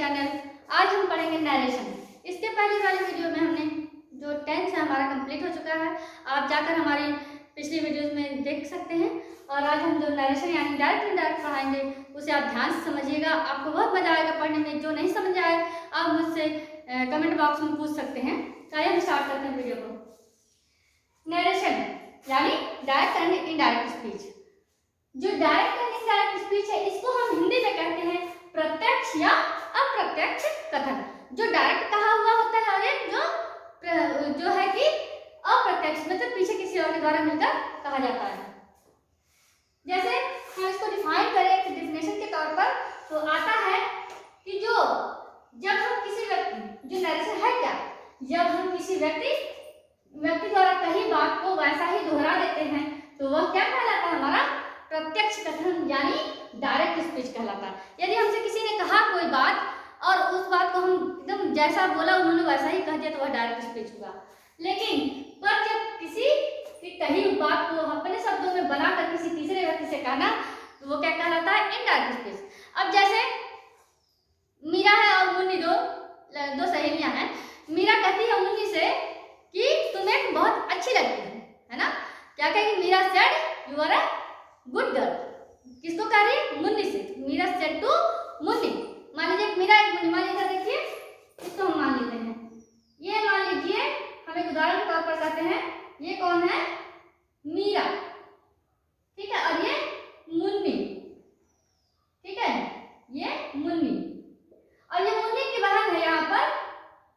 Channel. आज हम पढ़ेंगे नरेशन। इसके पहले वाली वीडियो में हमने जो टेंस है हमारा कंप्लीट हो चुका है, आप जाकर हमारी पिछली वीडियोस में देख सकते हैं। और आज हम जो नरेशन यानी डायरेक्ट इनडायरेक्ट पढ़ाएंगे उसे आप ध्यान से समझिएगा, आपको बहुत मजा आएगा पढ़ने में। जो नहीं समझ आए आप मुझसे कमेंट बॉक्स में पूछ सकते हैं। चलिए हम स्टार्ट करते हैं वीडियो को। नरेशन यानी डायरेक्ट एंड इनडायरेक्ट स्पीच। जो डायरेक्ट एंड इनडायरेक्ट स्पीच है इसको हम हिंदी में कहते हैं प्रत्यक्ष या अप्रत्यक्ष कथन। जो डायरेक्ट कहा हुआ होता है और एक जो है कि अप्रत्यक्ष मतलब पीछे किसी और के द्वारा मिलकर कहा जाता है। जैसे हम इसको डिफाइन करें एक डेफिनेशन के तौर पर तो आता है कि जब हम किसी व्यक्ति, जो नरेशन है क्या, जब हम किसी व्यक्ति द्वारा कही बात को वैसा ही दोहरा देते हैं तो वह क्या कहलाता है, हमारा प्रत्यक्ष कथन यानी डायरेक्ट स्पीच कहलाता है। यदि हमसे किसी ने कहा कोई बात और उस बात को हम एकदम जैसा बोला उन्होंने वैसा ही कह दिया तो वह डायरेक्ट स्पीच हुआ। लेकिन पर जब किसी की कही बात को अपने शब्दों में बनाकर किसी तीसरे व्यक्ति से कहना तो वो क्या कहलाता है, इनडायरेक्ट स्पीच। अब जैसे मीरा है और मुन्नी दो सहेलियां हैं। मीरा कहती है मुन्नी से कि तुम एक बहुत अच्छी लगती है ना। क्या कहेगी, Meera said you are a good girl. किसको कह रही है, मुन्नी से। Meera said to Munni. मान लीजिए मीरा एक मुन्नी, मान लीजिए देखिए इसको हम मान लेते हैं, ये मान लीजिए हम एक उदाहरण के तौर पर कहते हैं ये कौन है, मीरा, ठीक है, और ये मुन्नी, ठीक है, ये मुन्नी और ये मुन्नी की बहन है यहाँ पर,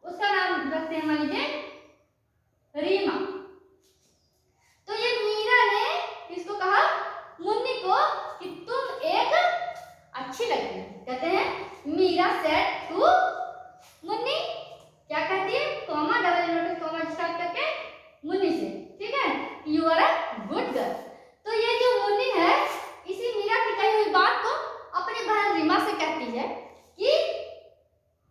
उसका नाम रखते हैं मान लीजिए रीमा। तो ये मीरा ने किसको कहा, मुन्नी को, कि तुम एक अच्छी लगती है। कहते हैं मीरा सेड टू मुन्नी, क्या कहती है, comma double inverted comma start करके मुन्नी से, ठीक है, you are a good girl. तो ये जो मुन्नी है इसी मीरा की कही हुई बात को अपनी बहन रीमा से कहती है कि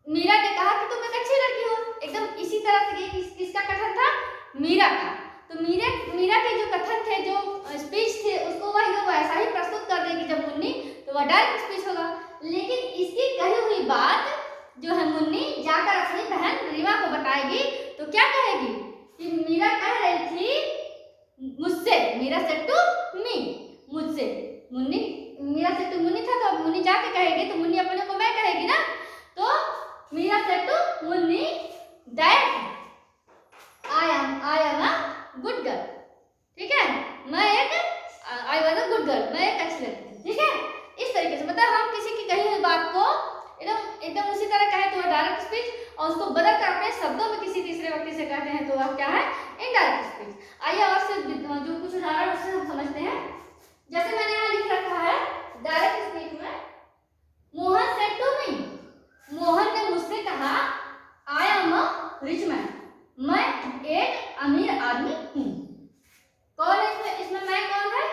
मीरा ने कहा कि तुम एक अच्छी लड़की हो। एकदम इसी तरह से किसका कथन था, मीरा का। तो मीरा के जो कथन थे, जो स्पीच थे, उसको वह ऐसा ही प्रस्तुत कर देगी जब मुन्नी, तो वह डायरेक्ट स्पीच होगा। लेकिन इसकी कही हुई बात जो है मुन्नी जाकर अपनी बहन रीमा को बताएगी तो क्या कहेगी कि मीरा कह रही थी मुझसे, मीरा सेड टू मी, मुझसे। मुन्नी, मीरा सेड टू मुन्नी था तो मुन्नी जाके कहेगी तो मुन्नी अपने को मैं कहेगी ना। तो Meera said to Munni that I am a good girl, ठीक है, मैं एक I was a good girl, मैं एक अच्छी लड़की थी, ठीक है। इस तरीके से मतलब हम किसी की कही हुई बात को एकदम उसी तरह कहे तो वह डायरेक्ट स्पीच, और उसको बदल कर अपने शब्दों में किसी तीसरे व्यक्ति से कहते हैं तो वह क्या है, इनडायरेक्ट स्पीच। आइए और से जो कुछ उदाहरण उससे हम समझते हैं। जैसे मैंने यहाँ लिख रखा है डायरेक्ट स्पीच में, Mohan said to me, Mohan ने मुझसे कहा I am a rich man, मैं एक अमीर आदमी हूँ। कौन है इसमें मैं कौन है,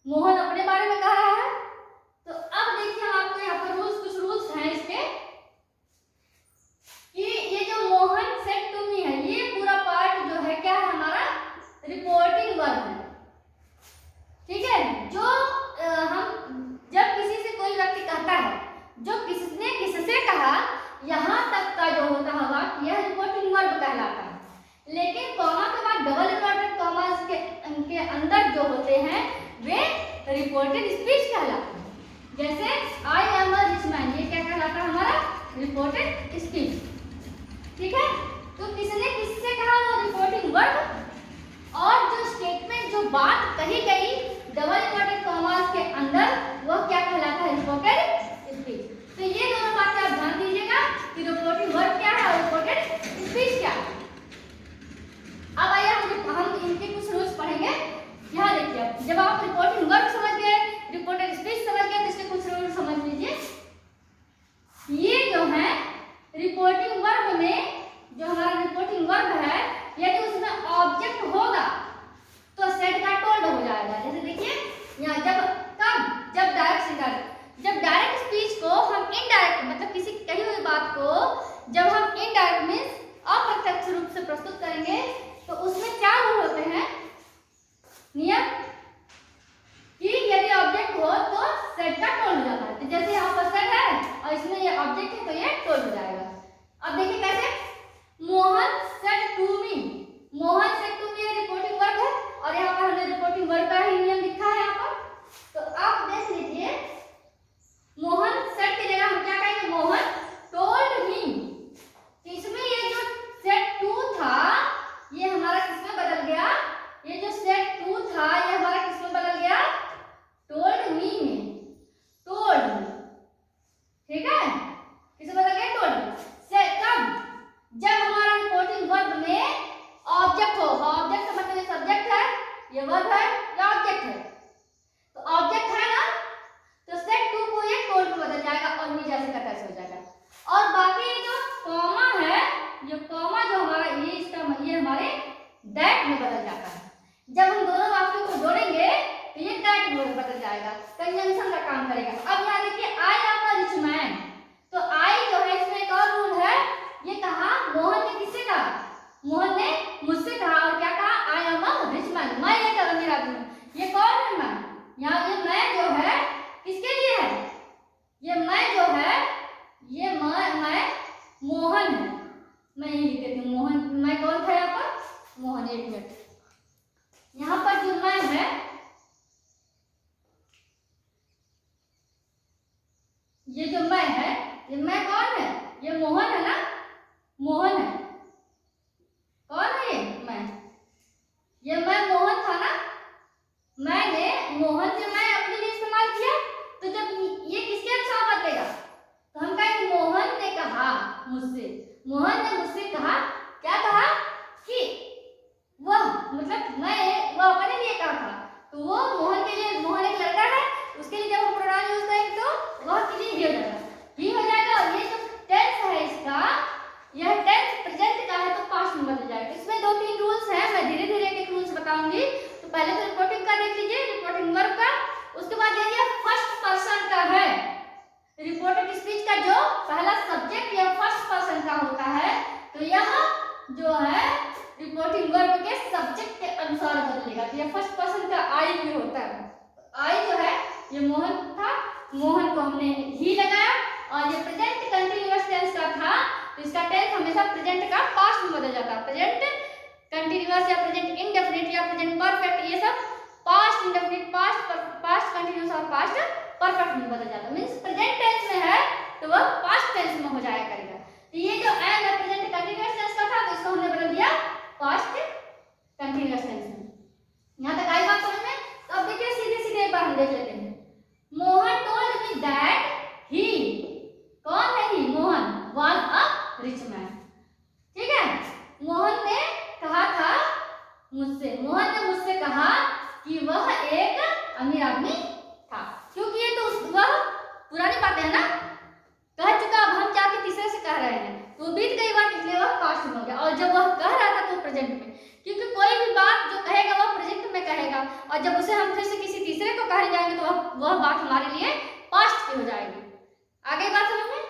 मोहन अपने बारे में कह रहा है। तो अब देखिए हम आपको यहाँ पर कुछ रूल्स हैं इसके, कि ये जो मोहन सेड टू मी है ये पूरा पार्ट जो है क्या है, हमारा रिपोर्टिंग वर्ब है, ठीक है। जो हम जब किसी से कोई व्यक्ति कहता है, जो किसने किससे कहा, यहाँ तक का जो होता है वाक्य यह रिपोर्टिंग वर्ब कहलाता है। लेकिन कॉमा के बाद डबल इन्वर्टेड कॉमा के अंदर जो होते हैं वे रिपोर्टेड स्पीच कहलाते हैं। जैसे आई एम अ रिच मैन, ये क्या कहलाता है, हमारा रिपोर्टेड स्पीच, ठीक है। तो किसने किससे कहा, वो रिपोर्टिंग वर्ब, और जो स्टेटमेंट जो बात कही गई डबल इन्वर्टेड कॉमास के अंदर वह क्या कहलाता है, रिपोर्टेड स्पीच। तो ये दोनों बातें आप ध्यान दीजिएगा कि रिपोर्टिंग वर्ब क्या है और रिपोर्टेड स्पीच क्या है। अब आइए हम इनके कुछ रूल्स पढ़ेंगे। यहाँ देखिए, जब आप रिपोर्टिंग वर्ब समझ गए, रिपोर्टेड स्पीच समझ गए, तो इसके कुछ रूल्स समझ लीजिए। ये जो है रिपोर्टिंग वर्ब में, जो हमारा रिपोर्टिंग वर्ब है, यदि उसमें ऑब्जेक्ट होगा तो सेड का टोल्ड हो जाएगा। जैसे देखिए यहाँ जब डायरेक्ट स्पीच को हम इनडायरेक्ट मतलब किसी कही हुई बात को जब हम इनडायरेक्ट मीन्स अप्रत्यक्ष रूप से प्रस्तुत करेंगे तो उसमें क्या रूल होते हैं, नियम, कि यदि ऑब्जेक्ट हो तो सेड का टोल्ड हो जाता है। तो जैसे यहाँ पर सेड है और इसमें ये ऑब्जेक्ट है तो ये कौन था यहाँ पर? मोहन। एक मिनट, यहाँ पर जो मैं है, ये जो मैं है, ये मैं कौन है? ये मोहन है ना, मोहन है। कौन है ये? मैं मोहन था ना। मैंने मोहन से मैं अपने लिए इस्तेमाल किया, तो जब ये किसके अनुसार बदलेगा? तो हम कहेंगे मोहन ने कहा मुझसे, मोहन ने मुझसे कहा, क्या कहा? कि वह, मतलब मैं, वह अपने लिए कहा था, तो वो मोहन के लिए, मोहन एक लड़का है, उसके लिए जब हम प्रोनाउन यूज करेंगे तो वह के लिए ही हो जाएगा, ही हो जाएगा। और ये जो टेंस है इसका, यह टेंस प्रेजेंट का है तो पास्ट में बदल जाएगा। इसमें 2-3 रूल्स हैं, मैं धीरे धीरे एक रूल्स बताऊंगी। तो पहले तो रिपोर्टिंग का देख लीजिए, रिपोर्टिंग वर्ब का। उसके बाद यदि फर्स्ट पर्सन का है, रिपोर्टेड स्पीच का जो पहला सब्जेक्ट या फर्स्ट पर्सन का होता है, तो यह जो है रिपोर्टिंग वर्ब के सब्जेक्ट के अनुसार बदलेगा। तो यह फर्स्ट पर्सन का आई भी होता है। आई जो है ये मोहन था, मोहन को हमने ही लगाया, और ये प्रेजेंट कंटीन्यूअस टेंस का था, तो इसका टेंस हमेशा प्रेजेंट का पास्ट में बदल जाता है। प्रेजेंट कंटीन्यूअस या प्रेजेंट इंडेफिनिट या प्रेजेंट परफेक्ट, ये सब पास्ट इंडेफिनिट, पास्ट कंटीन्यूअस और पास्ट परफेक्ट में बदल जाता है। मींस प्रेजेंट टेंस में है तो वह पास्ट टेंस में हो जाया करेगा। तो ये जो एम है प्रेजेंट कंटीन्यूअस टेंस का था, तो इसको हमने बदल दिया पास्ट कंटीन्यूअस टेंस में। यहाँ तक आई बात समझ में? तो अब देखिए सीधे सीधे एक बार हम देख लेते हैं। Mohan told me that he, कौन है he? Mohan was a rich man. ठीक है, मोहन ने कहा था मुझसे, मोहन ने मुझसे कहा कि वह एक अमीर आदमी था। क्योंकि ये तो वह पुरानी बातें है ना, कह चुका, अब हम जाके तीसरे से कह रहे हैं, तो बीत गई बात, इसलिए वह पास्ट में हो गया। और जब वह कह रहा था तो प्रेजेंट में, क्योंकि कोई भी बात जो कहेगा वह प्रेजेंट में कहेगा, और जब उसे हम फिर से किसी तीसरे को कहने जाएंगे तो वह बात हमारे लिए पास्ट की हो जाएगी। आगे बात समझ में?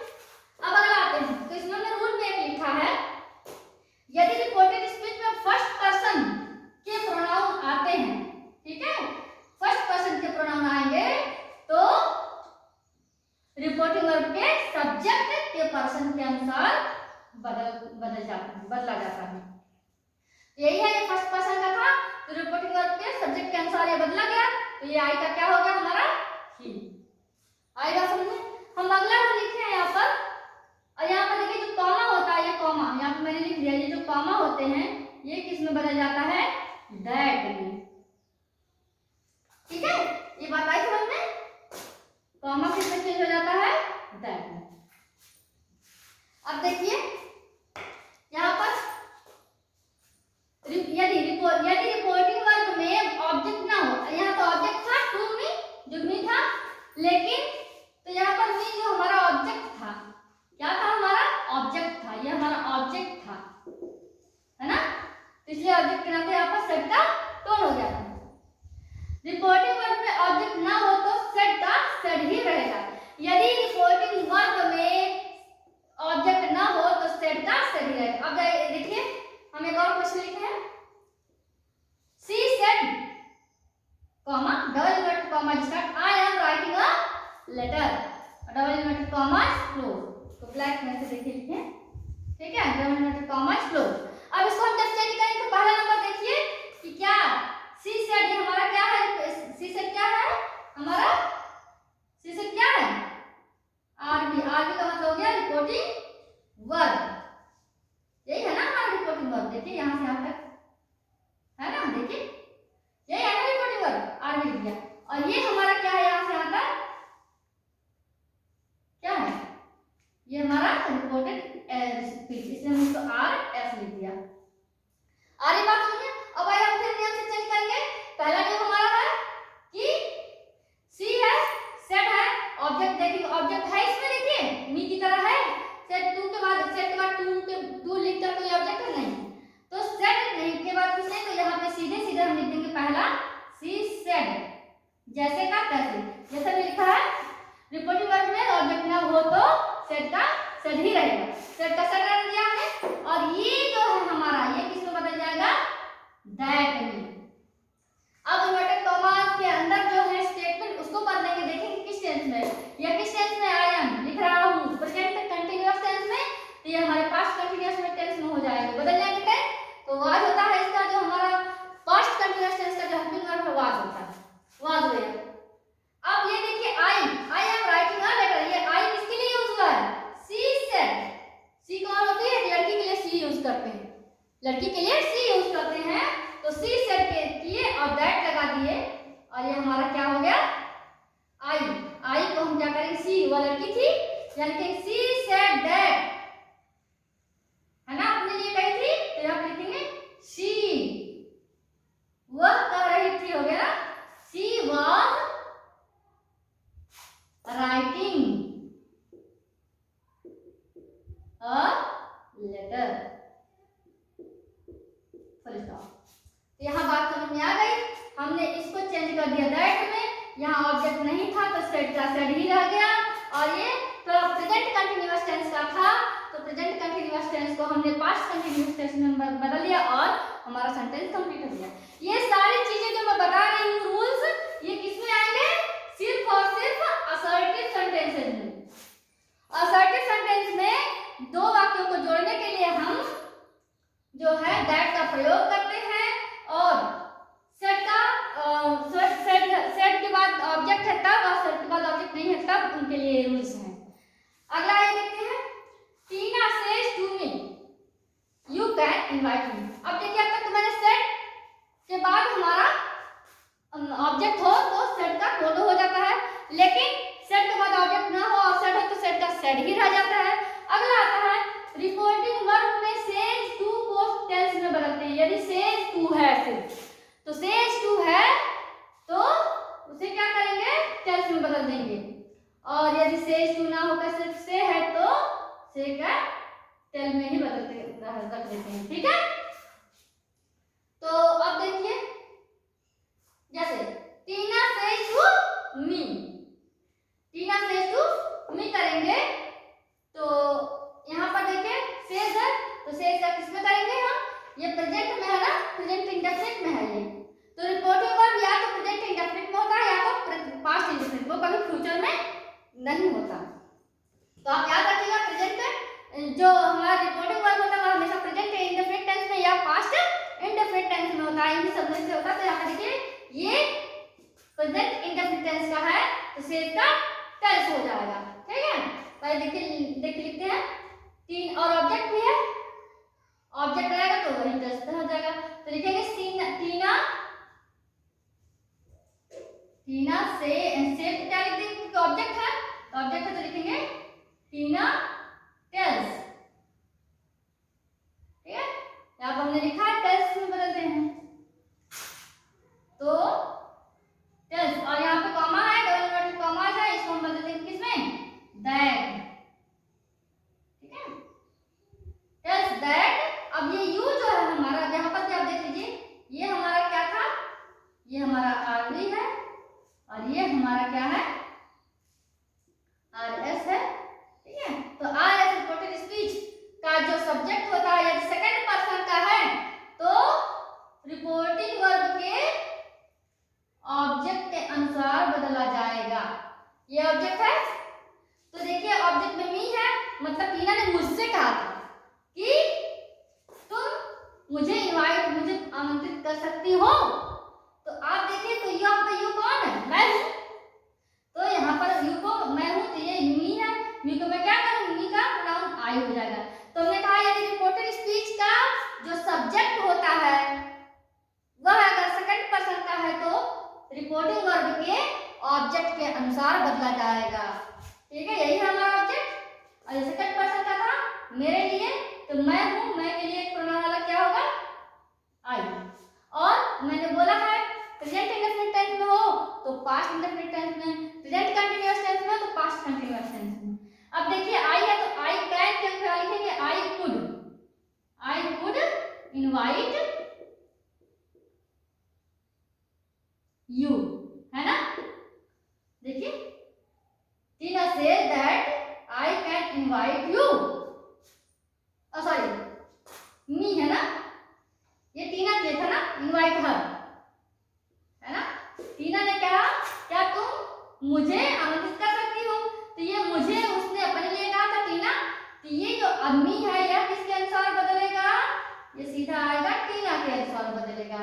अब अगर आते हैं तो इसमें हमने रूल में एक लिखा है, यदि रिपोर्टेड स्पीच में फर्स्ट पर्सन के प्रोनाउन आते हैं, ठीक है, फर्स्ट पर्सन के प्रोनाउन आएंगे तो रिपोर्टिंग वर्ब के सब्जेक्ट के पर्सन के अनुसार बदला जाता है। यही है, ये फर्स्ट पर्सन का था, तो रिपोर्टिंग वर्ब के सब्जेक्ट के अनुसार ये बदला गया, तो ये आई का क्या हो गया? हमारा ही। आएगा समझ में? हम अगला रूल लिखे हैं यहाँ पर, और यहाँ पर देखिए जो कॉमा होता है, ये कॉमा यहाँ पर मैंने लिख दिया, ये जो कॉमा होते हैं ये किस में बदल जाता है? दैट में। ठीक है, ये बात आई समझ में? कॉमा किस में चेंज हो जाता है? दैट में। अब देखिए यहाँ पर यदि रिपोर्टिंग वर्ब में ऑब्जेक्ट ना हो, यहाँ तो ऑब्जेक्ट था टू मी, जो मी था, लेकिन तो यहाँ पर मी जो हमारा ऑब्जेक्ट था, क्या था? हमारा ऑब्जेक्ट था, ये हमारा ऑब्जेक्ट था, है ना, इसलिए ऑब्जेक्ट के नाते यहाँ पर सेट का टोन हो गया था। रिपोर्टिंग वर्ब में ऑब्जेक्ट ना हो तो सेट का सेट ही रहेगा। यदि रिपोर्टिंग वर्ब में ऑब्जेक्ट ना हो तो सेट का सेट ही रहेगा। अब देखिए हम एक और क्वेश्चन लिखे हैं, she said comma double inverted comma start, I am writing a letter, double inverted comma close, तो ब्लैक में से देखिए लिखे, ठीक है, डबल इन्वर्टेड कॉमा क्लोज। अब इसको हम जब चेंज करें तो पहला नंबर देखिए कि क्या सी सेड, ये हमारा क्या है? सी सेड क्या है? हमारा सी सेड क्या है? आरबी, आरबी का मतलब हो गया रिपोर्टिंग वर्ब, यही है ना हमारा रिपोर्टिंग वर्ब। देखिए यहाँ से यहाँ तक है ना, देखिए यही है ना रिपोर्टिंग वर्ब, आरबी लिख दिया। और ये हमारा क्या है? यहाँ से यहाँ तक क्या है? ये हमारा रिपोर्टेड स्पीच, इसलिए हम इसको आर एस लिख दिया। आर ये बात समझिए। अब आइए हम फिर नियम से चेंज करेंगे। पहला नियम हमारा है कि सी है, सेट है, ऑब्जेक्ट देखिए, ऑब्जेक्ट है इसमें, देखिए मी की तरह है, सेट टू के बाद टू लिखकर कोई ऑब्जेक्ट है नहीं, तो सेट नहीं के बाद कुछ नहीं, तो यहाँ पे सीधे सीधे हम लिख देंगे पहला सी सेड, जैसे का तैसे, जैसे भी लिखा है रिपोर्टिंग वर्ब में ऑब्जेक्ट ना हो तो सेट का सेट ही रहेगा, सेट का सेट रख दिया हमने। और ये जो है हमारा, ये किस में बदल जाएगा? दैट में। अब इन्वर्टेड कॉमास के अंदर जो है स्टेटमेंट, उसको बदलेंगे, देखेंगे किस टेंस में, या किस टेंस में आई एम लिख रहा हूँ, प्रेजेंट कंटीन्यूअस टेंस में, तो ये हमारे पास्ट कंटीन्यूअस में टेंस में हो जाएगा, बदल जाएंगे टेंस। लड़की के लिए सी यूज करते हैं, तो सी सेड के किए और दैट लगा दिए और ये हमारा क्या हो गया आई। आई को हम क्या करेंगे, सी वो लड़की थी यानी कि सी सेड दैट, है ना, अपने लिए कही थी, तो यहाँ पे लिखेंगे शी, वह कह रही थी, हो गया ना, she was writing a letter. तो यहाँ बात समझ में आ गई, हमने इसको चेंज कर दिया दैट में, यहाँ ऑब्जेक्ट नहीं था तो सेड का सेड ही रह गया, और ये तो प्रेजेंट कंटीन्यूअस टेंस का था, तो प्रेजेंट कंटीन्यूअस टेंस को हमने पास्ट कंटीन्यूअस टेंस में बदल दिया और हमारा सेंटेंस कंप्लीट हो गया। ये सारी चीजें जो मैं बता रही हूँ रूल्स, ये किसमें आएंगे, सिर्फ और सिर्फ असर्टिव सेंटेंसेस में। असर्टिव सेंटेंस में दो वाक्यों को जोड़ने के लिए हम जो है दैट का प्रयोग करते हैं, और सेड का सेड के बाद ऑब्जेक्ट है तब, और सेड के बाद ऑब्जेक्ट नहीं है तब उनके लिए रूल्स हैं। अगला ये देखते हैं, Tina says to me you can invite me. अब देखिए अब तक तो मैंने सेड के बाद हमारा ऑब्जेक्ट हो तो सेड का कोड हो जाता है, लेकिन सेड के बाद ऑब्जेक्ट ना हो और सेड हो तो सेड का सेड ही रह जाता है। अगला आता है रिपोर्टिंग वर्ब में सेज टू को टेंस में बदलते हैं। यदि सेज टू है सिर्फ, तो सेज टू है तो उसे क्या करेंगे, टेंस में बदल देंगे, और यदि सेज टू ना होकर सिर्फ से है तो से का टेल में ही बदलते रख देते हैं, ठीक है। तो अब देखिए जैसे Tina says to me, Tina says to me करेंगे तो यहाँ पर देखिए सेज है, तो सेज का किसमें करेंगे हम, ये प्रेजेंट में है ना, प्रेजेंट इंडेफिनिट में है ये, तो रिपोर्टिंग वर्ब या तो प्रेजेंट इंडेफिनिट में होता है या तो पास्ट इंडेफिनिट, वो कभी फ्यूचर में नहीं होता। तो आप याद रखिएगा प्रेजेंट में जो हमारा रिपोर्टिंग वर्ब होता है वो हमेशा प्रेजेंट इंडेफिनिट टेंस में या पास्ट इंडेफिनिट टेंस में होता है, इन्हीं सब में से होता है। तो यहाँ पे देखिए ये प्रेजेंट इंडेफिनिट टेंस का है तो सेज का टेंस हो जाएगा, ठीक है। पहले देखिए लिखते हैं तीन, और ऑब्जेक्ट भी है, ऑब्जेक्ट रहेगा तो वही टेंस हो जाएगा, तो लिखेंगे टीना टीना से क्या लिख देंगे क्योंकि ऑब्जेक्ट है, तो ऑब्जेक्ट है तो लिखेंगे टीना टेल्स, ठीक है। यहाँ पर हमने लिखा है टेल्स में बदलते हैं तो टेल्स, और यहाँ पे कॉमा है, डबल इन्वर्टेड कॉमा है, इसको हम बदल देंगे किसमें, दैट, ठीक है, टेल्स दैट। अब ये यू जो है हमारा, यहाँ पर आप देख लीजिए ये हमारा क्या था, ये हमारा आरवी है और ये हमारा क्या है, आरएस है, ठीक है। तो आरएस रिपोर्टेड स्पीच का जो सब्जेक्ट होता है यदि सेकंड पर्सन का है तो रिपोर्टिंग वर्ब के ऑब्जेक्ट के अनुसार बदला जाएगा। ये ऑब्जेक्ट है तो देखिए ऑब्जेक्ट में मी है, मतलब टीना ने मुझसे कहा था कि तुम मुझे आमंत्रित कर सकती हो, तो आप देखिए तो यहाँ पे यू कौन है, मैं हूँ, तो यहाँ पर यू को मैं हूँ तो ये मी है, मी को मैं क्या करूँ, मी का प्रोनाउन आई हो जाएगा। तो हमने कहा यदि रिपोर्टेड स्पीच का जो सब्जेक्ट होता है वह अगर सेकंड पर्सन का है तो रिपोर्टिंग वर्ब के ऑब्जेक्ट के अनुसार बदला जाएगा, ठीक है। यही है हमारा ऑब्जेक्ट, और सेकंड पर्सन का था मेरे लिए तो मैं हूँ, मैं के लिए एक प्रोनाउन अलग क्या होगा, आई, और मैंने बोला है प्रेजेंट इंडेफिनिट टेंस में हो तो पास्ट इंडेफिनिट टेंस में, प्रेजेंट कंटीन्यूअस टेंस में तो पास्ट कंटीन्यूअस टेंस में। अब देखिए आई है तो आई कैन के क्या लिखेंगे, आई कुड इनवाइट यू, है ना। देखिए Tina says that I can invite you, sorry me है ना, ये टीना के था ना, इनवाइट हर, है ना। टीना ने कहा क्या तुम मुझे आमंत्रित कर सकती हो, तो ये मुझे उसने अपने लिए कहा था टीना, तो ये जो अम्मी है यह किसके अनुसार बदलेगा, ये सीधा आएगा टीना के अनुसार बदलेगा,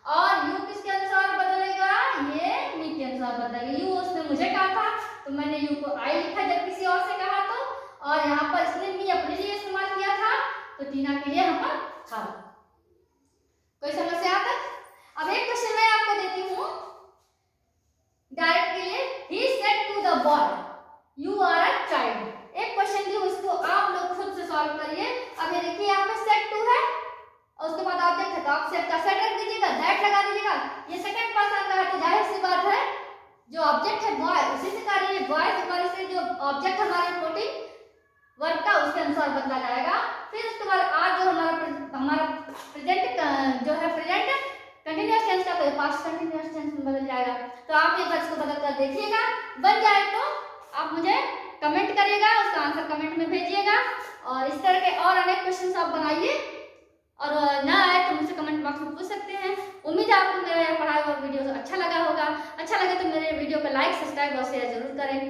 और यू किसके अनुसार बदलेगा, ये मी के अनुसार बदलेगा। यू उसने मुझे कहा था तो मैंने यू को आई लिखा जब किसी और से कहा तो, और यहाँ पर इसने मी अपने लिए इस्तेमाल किया था तो टीना के लिए यहाँ पर था, अनुसार बदला जाएगा। फिर उसके बाद आज जो हमारा प्रेजेंट जो है प्रेजेंट कंटिन्यूअस टेंस का पास्ट कंटिन्यूअस टेंस में बदल जाएगा। तो आप एक बार इसको बदल कर देखिएगा, बन जाए तो आप मुझे कमेंट करिएगा, उसका आंसर कमेंट में भेजिएगा। और इस तरह के और अनेक क्वेश्चन आप बनाइए, और ना आए तो मुझसे कमेंट बॉक्स में पूछ सकते हैं। उम्मीद है आपको मेरा यह पढ़ाया हुआ वीडियो अच्छा लगा होगा। अच्छा लगे तो मेरे वीडियो को लाइक, सब्सक्राइब और शेयर जरूर करें।